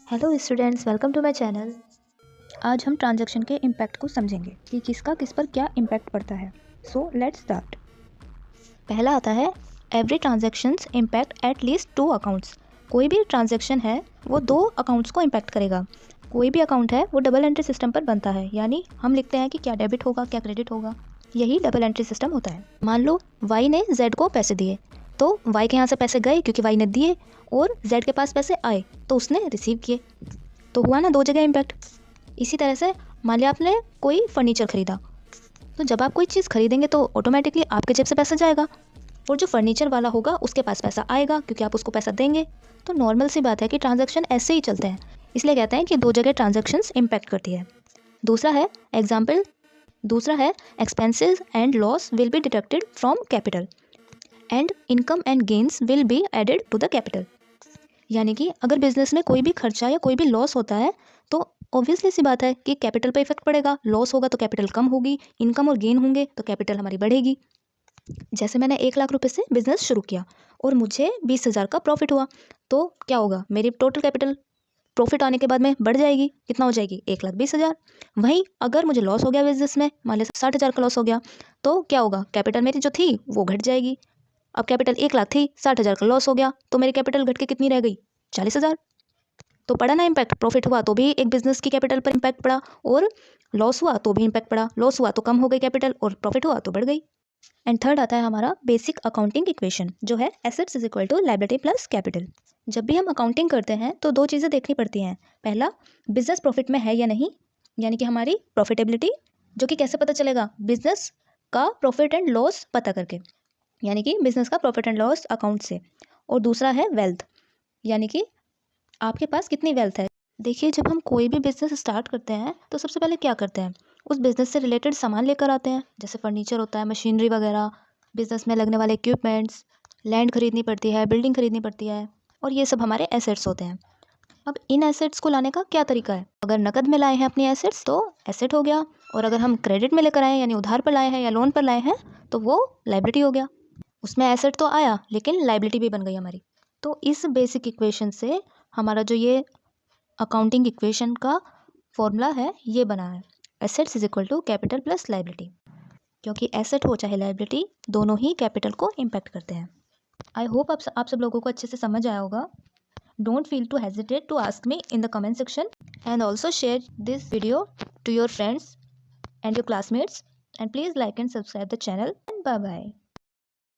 Hello students, welcome to my channel. आज हम transaction के इम्पैक्ट को समझेंगे कि किसका किस पर क्या इम्पैक्ट पड़ता है। So let's start. पहला आता है every transactions impact at least 2 accounts. कोई भी ट्रांजैक्शन है वो 2 अकाउंट्स को इम्पैक्ट करेगा। कोई भी अकाउंट है वो डबल एंट्री सिस्टम पर बनता है, यानी हम लिखते हैं कि क्या डेबिट होगा क्या क्रेडिट होगा। यही डबल एंट्री सिस्टम होता है। मान लो वाई ने जेड को पैसे दिए, तो वाई के यहाँ से पैसे गए क्योंकि वाई ने दिए, और जेड के पास पैसे आए तो उसने रिसीव किए, तो हुआ ना 2 जगह इम्पैक्ट। इसी तरह से मान लिया आपने कोई फर्नीचर खरीदा, तो जब आप कोई चीज़ खरीदेंगे तो ऑटोमेटिकली आपके जेब से पैसा जाएगा, और जो फर्नीचर वाला होगा उसके पास पैसा आएगा क्योंकि आप उसको पैसा देंगे। तो नॉर्मल सी बात है कि ट्रांजैक्शन ऐसे ही चलते हैं, इसलिए कहते हैं कि 2 जगह ट्रांजैक्शंस इम्पैक्ट करती है। दूसरा है expenses and loss will be deducted from capital and income and gains will be added to the capital. यानी कि अगर बिजनेस में कोई भी खर्चा या कोई भी लॉस होता है तो ऑब्वियसली सी बात है कि कैपिटल पे इफेक्ट पड़ेगा। लॉस होगा तो कैपिटल कम होगी, इनकम और गेन होंगे तो कैपिटल हमारी बढ़ेगी। जैसे मैंने 1 लाख रुपए से बिजनेस शुरू किया और मुझे 20,000 का प्रॉफिट हुआ, तो क्या होगा, मेरी टोटल कैपिटल प्रॉफिट आने के बाद में बढ़ जाएगी। कितना हो जाएगी? 1,20,000। वहीं अगर मुझे लॉस हो गया बिजनेस में, मान लिया 60,000 का लॉस हो गया, तो क्या होगा, कैपिटल मेरी जो थी वो घट जाएगी। अब कैपिटल 1 लाख थी, 60,000 का लॉस हो गया, तो मेरी कैपिटल घट के कितनी रह गई? 40,000। तो पड़ा ना इम्पैक्ट। प्रॉफिट हुआ तो भी एक बिजनेस की कैपिटल पर इम्पैक्ट पड़ा, और लॉस हुआ तो भी इम्पैक्ट पड़ा। लॉस हुआ तो कम हो गई कैपिटल, और प्रॉफिट हुआ तो बढ़ गई। एंड थर्ड आता है हमारा बेसिक अकाउंटिंग इक्वेशन, जो है assets is equal to liability plus capital. जब भी हम अकाउंटिंग करते हैं तो 2 चीज़ें देखनी पड़ती हैं। पहला, बिजनेस प्रॉफिट में है या नहीं, यानी कि हमारी प्रॉफिटेबिलिटी, जो कि कैसे पता चलेगा? बिजनेस का प्रॉफिट एंड लॉस पता करके, यानी कि बिजनेस का प्रॉफिट एंड लॉस अकाउंट से। और दूसरा है वेल्थ, यानी कि आपके पास कितनी वेल्थ है। देखिए, जब हम कोई भी बिज़नेस स्टार्ट करते हैं तो सबसे पहले क्या करते हैं, उस बिज़नेस से रिलेटेड सामान लेकर आते हैं। जैसे फर्नीचर होता है, मशीनरी वगैरह, बिज़नेस में लगने वाले इक्विपमेंट्स, लैंड खरीदनी पड़ती है, बिल्डिंग खरीदनी पड़ती है, और ये सब हमारे एसेट्स होते हैं। अब इन एसेट्स को लाने का क्या तरीका है? अगर नकद में लाए हैं अपनी एसेट्स तो एसेट हो गया, और अगर हम क्रेडिट में लेकर आए हैं यानी उधार पर लाए हैं या लोन पर लाए हैं तो वो लाइबिलिटी हो गया। उसमें एसेट तो आया लेकिन लाइबिलिटी भी बन गई हमारी। तो इस बेसिक इक्वेशन से हमारा जो ये अकाउंटिंग इक्वेशन का फॉर्मूला है ये बना है, assets is equal to capital plus liability. क्योंकि एसेट हो चाहे लाइबिलिटी, दोनों ही कैपिटल को इम्पैक्ट करते हैं। आई होप आप सब लोगों को अच्छे से समझ आया होगा। Don't feel to hesitate to ask me in the comment section, and also share this video to your friends and your classmates, and please like and subscribe the channel, and bye bye.